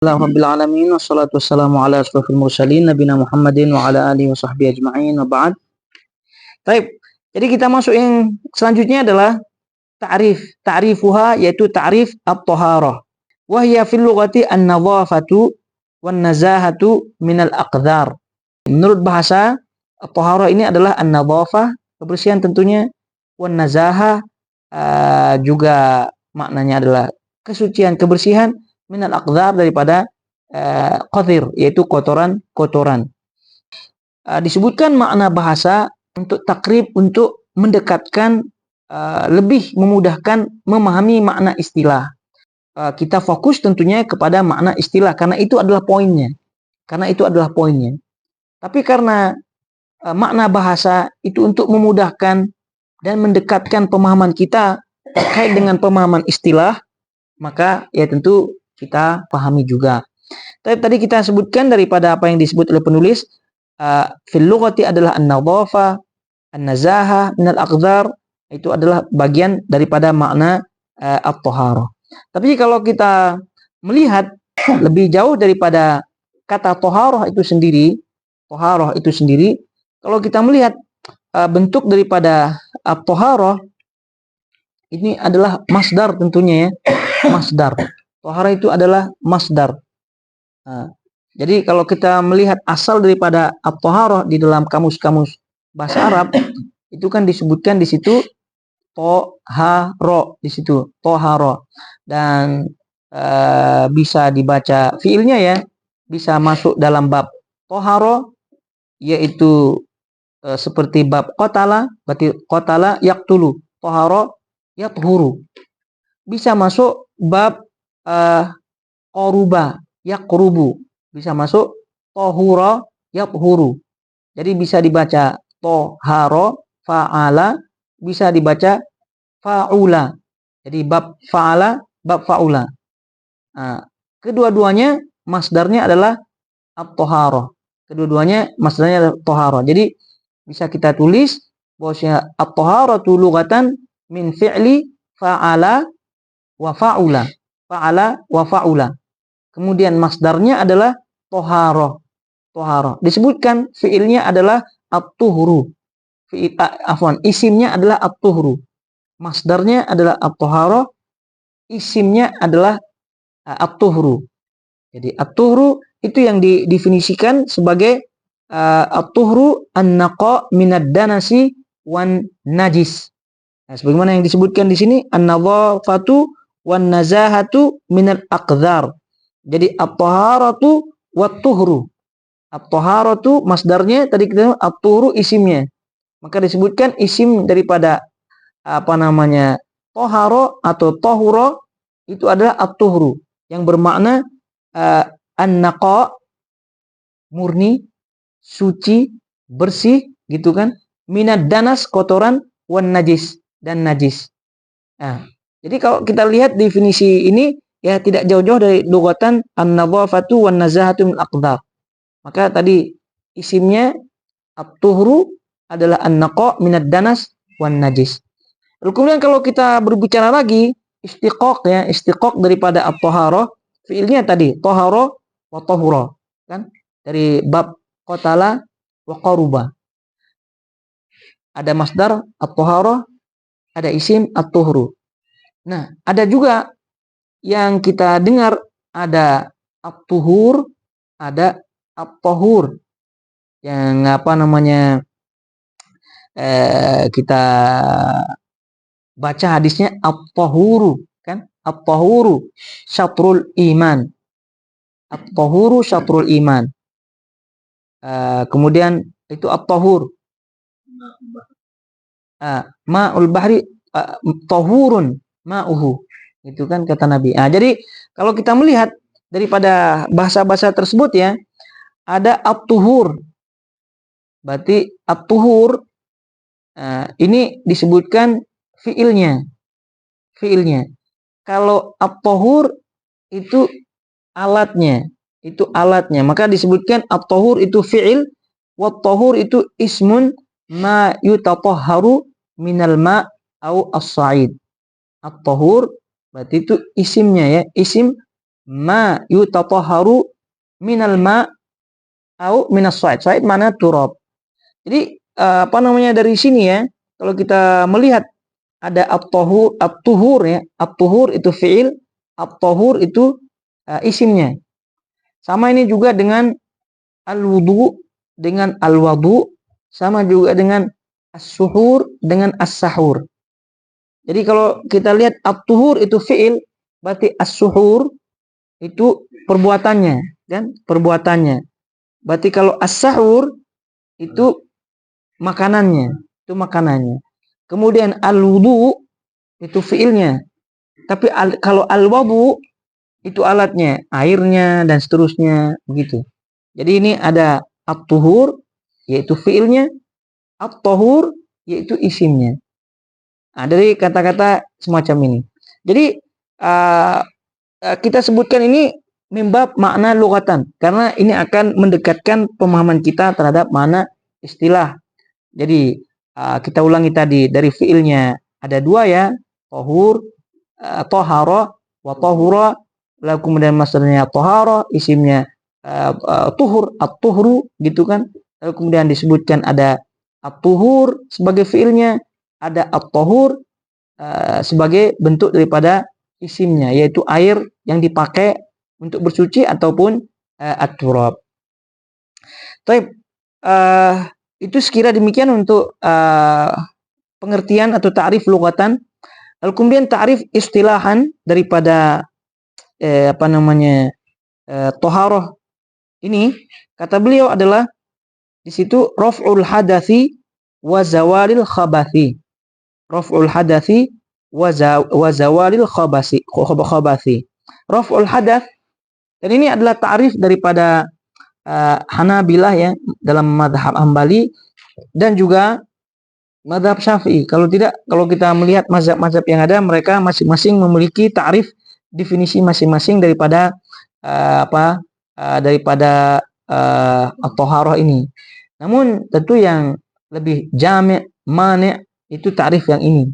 Rabbil alamin wassalatu wassalamu ala asyrafil mursalin nabiyina Muhammadin wa ala alihi wa sahbihi ajma'in wa ba'd. Baik. Jadi kita masuk yang selanjutnya adalah ta'rifuha, yaitu ta'rif at-taharah. Wa hiya fil lughati an-nadhafatu wan nazahatu minal aqdhar. Menurut bahasa, at-taharah ini adalah an-nadhafah, kebersihan tentunya, wan nazahah juga maknanya adalah kesucian, kebersihan, minal aqdhar daripada qadir, yaitu kotoran-kotoran. Disebutkan makna bahasa untuk takrib, untuk mendekatkan, lebih memudahkan memahami makna istilah. Kita fokus tentunya kepada makna istilah karena itu adalah poinnya. Tapi karena makna bahasa itu untuk memudahkan dan mendekatkan pemahaman kita terkait dengan pemahaman istilah, maka ya tentu kita pahami juga. Tadi kita sebutkan daripada apa yang disebut oleh penulis, fil lughati adalah an-nadhafah, an-nazahah minal aqdhar, itu adalah bagian daripada makna at-taharah. Tapi kalau kita melihat lebih jauh daripada kata taharah itu sendiri, kalau kita melihat bentuk daripada at-taharah ini adalah masdar tentunya ya, masdar. Taharah itu adalah masdar. Jadi kalau kita melihat asal daripada at-taharah di dalam kamus-kamus bahasa Arab, itu kan disebutkan di situ toharo, di situ toharo, dan bisa dibaca fiilnya ya, bisa masuk dalam bab toharo, yaitu seperti bab qatala, berarti qatala yaqtulu, toharo yathuru. Bisa masuk bab qaruba yaqrubu, bisa masuk tohura yathuru. Jadi bisa dibaca toharo fa'ala, bisa dibaca fa'ula. Jadi bab fa'ala, bab fa'ula. Kedua-duanya masdarnya adalah at-taharah. Jadi bisa kita tulis bahwasanya at-taharatu lughatan min fi'li fa'ala wa fa'ula. Fa'ala wa fa'ula. Kemudian masdarnya adalah toharah. Disebutkan fiilnya adalah at-tuhru. Isimnya adalah at-tuhru. Masdarnya adalah at-taharah, isimnya adalah at-tuhru. Jadi at-tuhru itu yang didefinisikan sebagai at-tuhru an-naqa minad danasi wan najis. Nah, sebagaimana yang disebutkan di sini, an-nadhafatu wan nazahatu minal aqdhar. Jadi at-taharatu wat-tuhru. At-taharatu masdarnya, tadi kita at-tuhru isimnya. Maka disebutkan isim daripada toharo atau tohura itu adalah at-tuhru, yang bermakna an-naqa, murni, suci, bersih, gitu kan, minad danas, kotoran, wan najis, dan najis. Jadi kalau kita lihat definisi ini ya tidak jauh-jauh dari lughatan an-nadhafatu wan nazahatu min aqdhar. Maka tadi isimnya at-tuhru adalah an-naqa minad danas wan najis. Lalu kemudian kalau kita berbicara lagi istiqaq daripada at-taharah, fiilnya tadi tahara wa tahura, kan? Dari bab qatala wa qaruba. Ada masdar at-taharah, ada isim at-tuhru. Nah, ada juga yang kita dengar ada at-tuhur, ada at-tahur. Yang kita baca hadisnya at-tahuru, kan? At-tahuru syatrul iman. At-tahuru syatrul iman. Kemudian itu at-tahur. Ma'ul bahri tahurun ma'uhu. Itu kan kata Nabi. Jadi kalau kita melihat daripada bahasa-bahasa tersebut ya, ada at-tuhur. Berarti at-tuhur ini disebutkan fiilnya. Kalau at-tahur itu alatnya, maka disebutkan at-tahur itu fiil, wat-tahur itu ismun ma yutatahharu minal ma' au as-sa'id. At-tahur berarti itu isimnya ya, isim ma yutatahharu minal ma au minas sa'id. Sa'id mana turab. Jadi apa namanya dari sini ya, kalau kita melihat ada at-tuhur ya. At-tuhur itu fi'il, at-tahur itu isimnya. Sama ini juga dengan al-wudu dengan al-wadu, sama juga dengan as-suhur dengan as-sahur. Jadi kalau kita lihat at-tuhur itu fi'il, berarti as-suhur itu perbuatannya, kan? Perbuatannya. Berarti kalau as-sahur itu makanannya, itu makanannya. Kemudian al-wudu itu fi'ilnya. Tapi kalau al-wadu itu alatnya, airnya dan seterusnya begitu. Jadi ini ada at-tuhur yaitu fi'ilnya, at-tahur yaitu isimnya. Nah, dari kata-kata semacam ini. Jadi kita sebutkan ini mimbab makna lughatan karena ini akan mendekatkan pemahaman kita terhadap makna istilah. Jadi kita ulangi tadi dari fi'ilnya ada dua ya, tahur, tahara wa tahura, lalu kemudian masdarnya tahara, isimnya tuhur, at-tuhru gitu kan. Lalu kemudian disebutkan ada at-tuhur sebagai fi'ilnya, ada at-tahur sebagai bentuk daripada isimnya, yaitu air yang dipakai untuk bersuci ataupun at-turab. Baik, itu sekira demikian untuk pengertian atau ta'rif lughatan. Lalu kemudian ta'rif istilahan daripada toharoh ini, kata beliau adalah di situ raf'ul hadathi wa zawalil khabathi. Raf'ul hadathi wa zawalil khabathi. Raf'ul hadath, dan ini adalah ta'rif daripada Hanabilah ya dalam mazhab Hambali dan juga mazhab Syafi'i. Kalau kita melihat mazhab-mazhab yang ada, mereka masing-masing memiliki ta'rif definisi masing-masing daripada at-thaharah ini. Namun tentu yang lebih jami' mani' itu ta'rif yang ini.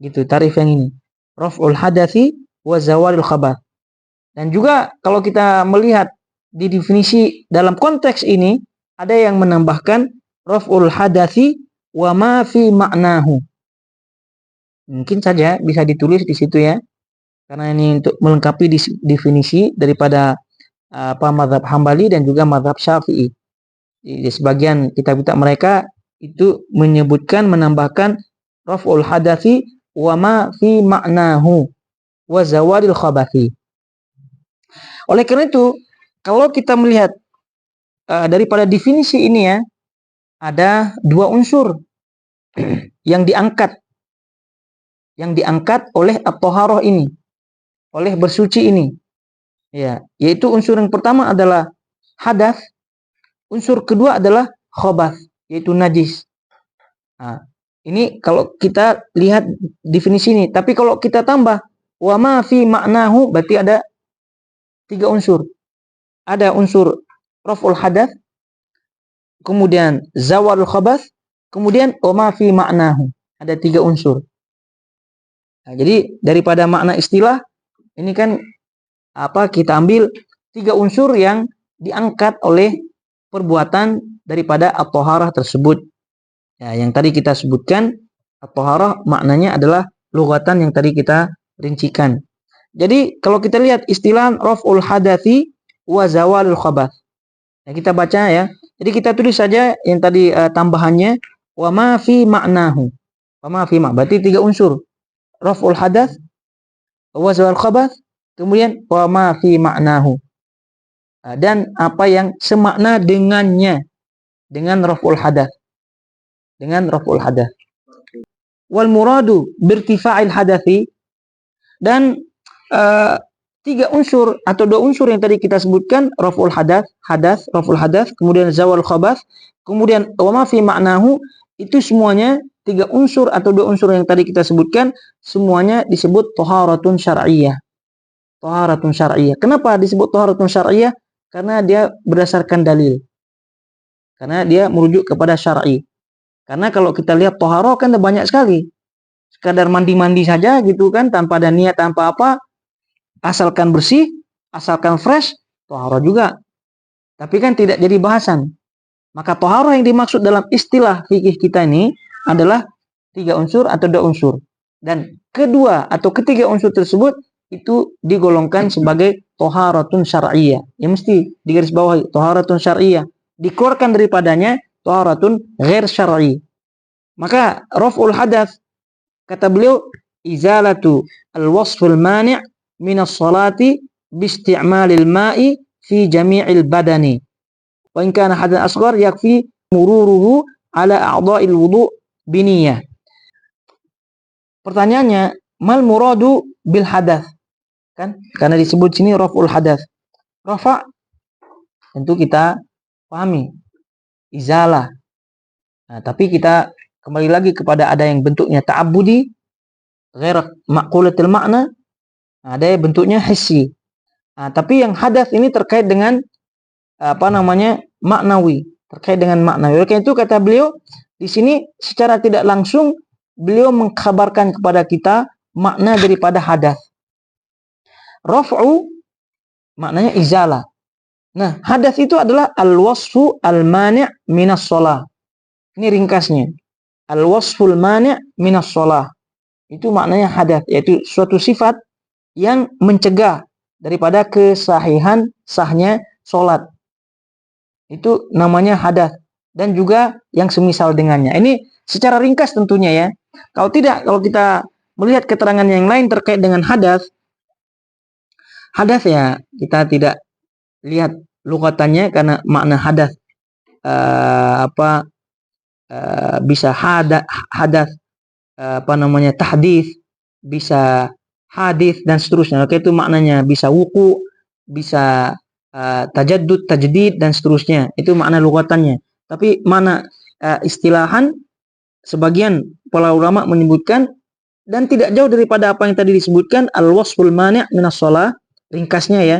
Gitu, ta'rif yang ini. Raf'ul hadathi wa zawalil khabath. Dan juga kalau kita melihat di definisi dalam konteks ini ada yang menambahkan raf'ul hadathi wa ma fi ma'nahu. Mungkin saja bisa ditulis di situ ya. Karena ini untuk melengkapi definisi daripada mazhab Hambali dan juga mazhab Syafi'i. Di sebagian kitab-kitab mereka itu menambahkan raf'ul hadathi wa ma fi ma'nahu wa zawalil khabathi. Oleh karena itu, kalau kita melihat daripada definisi ini ya, ada dua unsur yang diangkat oleh at-thaharah ini, oleh bersuci ini. Ya, yaitu unsur yang pertama adalah hadas, unsur kedua adalah khabath, yaitu najis. Nah, ini kalau kita lihat definisi ini, tapi kalau kita tambah wa ma fi ma'nahu, berarti ada tiga unsur. Ada unsur raf'ul hadath, kemudian zawalul khabath, kemudian wa ma fi ma'nahu. Ada tiga unsur. Nah, jadi daripada makna istilah ini kan kita ambil tiga unsur yang diangkat oleh perbuatan daripada at-thaharah tersebut. Ya, yang tadi kita sebutkan at-thaharah maknanya adalah lughatan yang tadi kita rincikan. Jadi kalau kita lihat istilah raf'ul hadathi wa zawalul khabath. Ya, kita baca ya. Jadi kita tulis saja yang tadi tambahannya wa ma fi ma'nahu. Wa ma fi berarti tiga unsur. Raf'ul hadath wa zawalul khabath, kemudian wa ma fi ma'nahu. Dan apa yang semakna dengannya, dengan raf'ul hadath. Dengan raf'ul hadath. Wal muradu birtifa'il hadathi, dan tiga unsur atau dua unsur yang tadi kita sebutkan, raf'ul hadath, raf'ul hadath, kemudian zawal khabath, kemudian wa ma fi ma'nahu, itu semuanya tiga unsur atau dua unsur yang tadi kita sebutkan semuanya disebut thaharatun syar'iyyah. Thaharatun syar'iyyah. Kenapa disebut thaharatun syar'iyyah? Karena dia berdasarkan dalil. Karena dia merujuk kepada syar'i. Karena kalau kita lihat thaharah kan banyak sekali. Sekadar mandi-mandi saja gitu kan, tanpa ada niat, tanpa apa, asalkan bersih, asalkan fresh, toharoh juga. Tapi kan tidak jadi bahasan. Maka toharoh yang dimaksud dalam istilah fikih kita ini adalah 3 unsur atau 2 unsur. Dan kedua atau ketiga unsur tersebut itu digolongkan sebagai toharatun syar'iyah. Ya mesti digarisbawahi, toharatun syar'iyah. Dikeluarkan daripadanya toharatun ghair syar'i. Maka raf'ul hadath, kata beliau, izalatu al-wasful mani' minas salati bisti'malil ma'i fi jami'il badani. Wa in kana hadan asghar yakfi mururuhu ala a'dha'il wudu' biniyah. Pertanyaannya, mal muradu bil hadath? Kan? Karena disebut sini raf'ul hadath. Rafa' tentu kita pahami izalah. Nah, tapi kita kembali lagi kepada ada yang bentuknya ta'abbudi, ghair maqulatil makna, ada yang bentuknya hissi. Nah, tapi yang hadath ini terkait dengan maknawi, terkait dengan maknawi. Oleh karena itu kata beliau di sini secara tidak langsung beliau mengkabarkan kepada kita makna daripada hadath. Raf'u maknanya izalah. Nah, hadath itu adalah al-wasfu al-mani' minas shalah. Ini ringkasnya. Al-wasful mani' minas shalah. Itu maknanya hadath, yaitu suatu sifat yang mencegah daripada kesahihan sahnya salat. Itu namanya hadath, dan juga yang semisal dengannya. Ini secara ringkas tentunya ya. Kalau tidak, kalau kita melihat keterangan yang lain terkait dengan hadath ya kita tidak lihat lugatannya, karena makna hadath bisa hadath tahdits, bisa hadits dan seterusnya. Oke, itu maknanya bisa wuku, bisa tajaddud, tajdid dan seterusnya. Itu makna lugatannya. Tapi mana istilahan, sebagian para ulama menyebutkan, dan tidak jauh daripada apa yang tadi disebutkan, al-wasful mani' minas shalah, ringkasnya ya.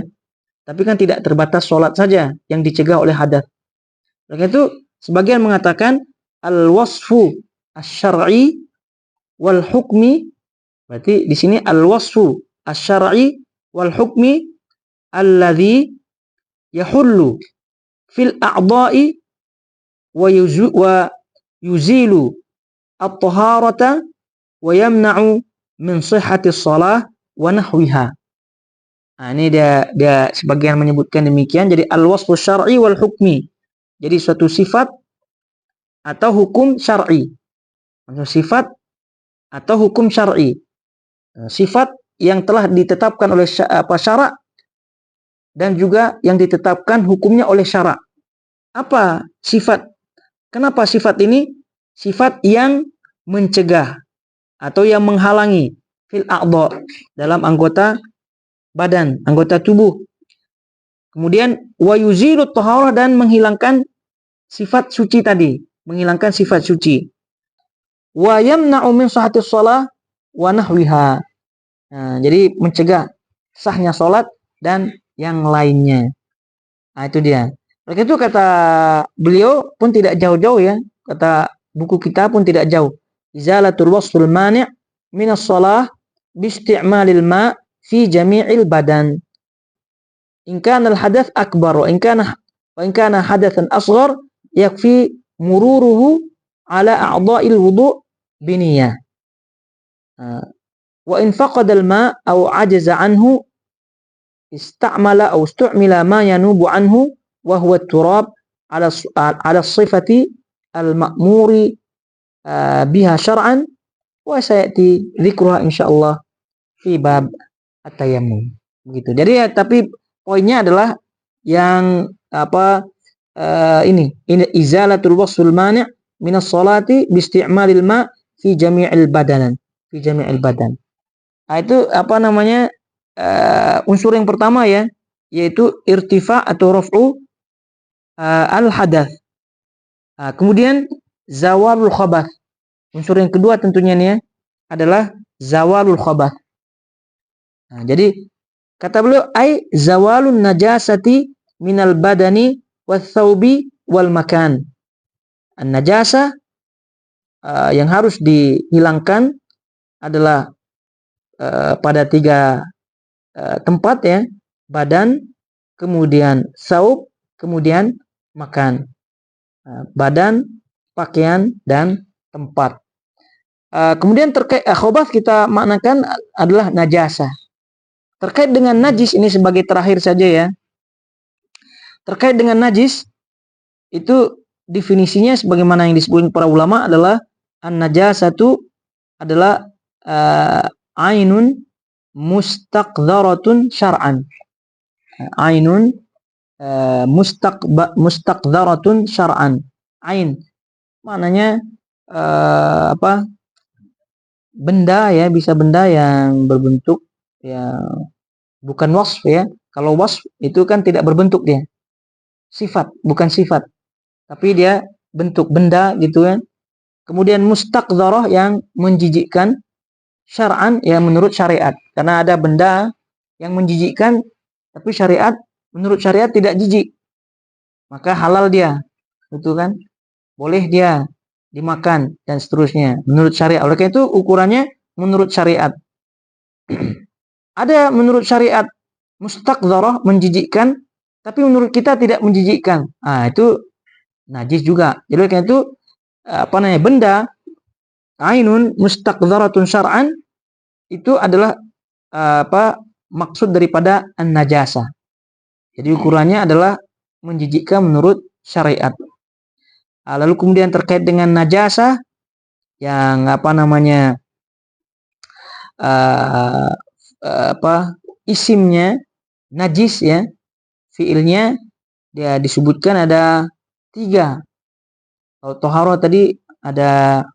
Tapi kan tidak terbatas salat saja yang dicegah oleh hadath. Oleh itu sebagian mengatakan al-wasfu asy-syar'i wal hukmi, berarti di sini al-wasfu asy-syar'i wal hukmi alladzi yahullu fil a'dha'i wa yuzilu at-taharata wa yamna'u min sihhati shalah wa nahwiha. Nah, ini dia sebagian menyebutkan demikian. Jadi al-wasfu syar'i wal hukmi. Jadi suatu sifat atau hukum syar'i. Sifat atau hukum syar'i. Sifat yang telah ditetapkan oleh syarak, dan juga yang ditetapkan hukumnya oleh syarak. Apa sifat? Kenapa sifat ini? Sifat yang mencegah atau yang menghalangi fil a'dha, dalam anggota badan, anggota tubuh. Kemudian wa yuzilu taharah, dan menghilangkan sifat suci tadi, menghilangkan sifat suci. Wa yamna'u min sihhati shalah wa nahwiha. Nah, jadi mencegah sahnya salat dan yang lainnya. Nah, itu dia. Oleh itu kata beliau pun tidak jauh-jauh ya. Kata buku kita pun tidak jauh. Izalatul wasful mani' minas shalah biisti'malil ma' fi jami'il badan. In kana al-hadath akbar wa in kana hadathan asghar yakfi mururuhu ala a'dha'il wudu' biniyah. Wa in faqada al-ma' aw ajaza anhu ista'mala aw istu'mila ma yanubu anhu wa huwa at-turab ala sifati al-ma'muri biha syar'an, wa sayati dzikruha insyaallah fi bab at-tayammum. Begitu. Jadi ya, tapi poinnya adalah yang ini izalatul wasful mani' minas salati bi isti'malil ma' fi jami'il badan. Nah, itu unsur yang pertama ya, yaitu irtifa atau raf'u al-hadath. Nah, kemudian zawalul khabath. Unsur yang kedua tentunya nih ya, adalah zawalul khabath. Nah, jadi kata beliau zawalun najasati minal badani wath thawbi wal makan. An-najasah yang harus dihilangkan adalah pada 3 tempat ya. badan, kemudian saub, kemudian makan. Badan, pakaian, dan tempat. Kemudian terkait khobath kita maknakan adalah najasa. Terkait dengan najis ini sebagai terakhir saja ya. Terkait dengan najis itu definisinya sebagaimana yang disebut para ulama adalah an-najasatu adalah ainun mustaqdharatun syar'an. Ainun mustaqdharatun syar'an. Ain maknanya benda ya, bisa benda yang berbentuk ya, bukan wasf ya. Kalau wasf itu kan tidak berbentuk dia. Sifat, bukan sifat. Tapi dia bentuk benda gitu kan. Kemudian mustaqdharah yang menjijikkan, syar'an ya menurut syariat. Karena ada benda yang menjijikkan tapi menurut syariat tidak jijik. Maka halal dia. Gitu kan? Boleh dia dimakan dan seterusnya menurut syariat. Oleh karena itu ukurannya menurut syariat. Ada menurut syariat mustaqdharah menjijikkan, tapi menurut kita tidak menjijikkan. Itu najis juga. Jadi oleh karena itu benda ainun mustaqdharatun syar'an itu adalah maksud daripada an-najasa. Jadi ukurannya adalah menjijikkan menurut syariat. Lalu kemudian terkait dengan najasa yang isimnya najis ya, fiilnya dia disebutkan ada 3. Kalau toharo tadi ada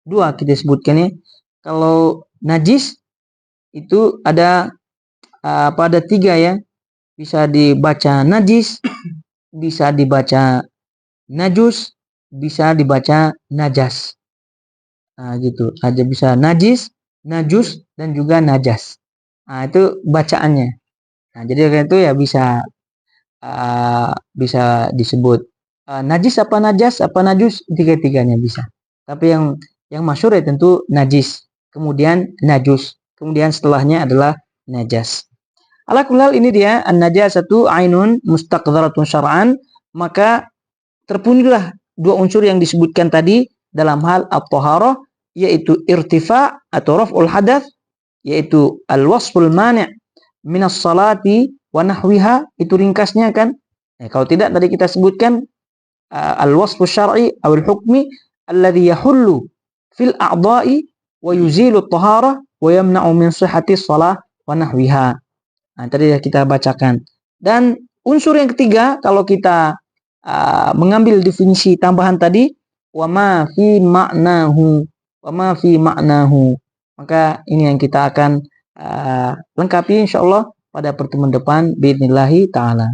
2 kita sebutkan ya. Kalau najis itu ada ada 3 ya. Bisa dibaca najis, bisa dibaca najus, bisa dibaca najas. Gitu. Aja bisa najis, najus, dan juga najas. Itu bacaannya. Jadi karena itu ya bisa disebut najis apa najas apa najus, 3-tiganya bisa. Tapi yang masyhur ya tentu najis, kemudian najus, kemudian setelahnya adalah najas. Ala kulal ini dia an-najasatu ainun mustaqdharatun syar'an, maka terpenuhilah 2 unsur yang disebutkan tadi dalam hal at-thaharah, yaitu irtifa atau raf'ul hadath, yaitu al-wasful mani' minas salati wa nahwiha, itu ringkasnya kan. Kalau tidak tadi kita sebutkan al-wasfu syar'i atau al-hukmi alladhi yahullu fil a'dha'i wa yuzilu at-taharah wa yamna'u min sihhati shalah wa nahwiha. Tadi kita bacakan. Dan unsur yang ketiga kalau kita mengambil definisi tambahan tadi, wa ma fi ma'nahu, maka ini yang kita akan lengkapi insyaallah pada pertemuan depan biidznillah taala.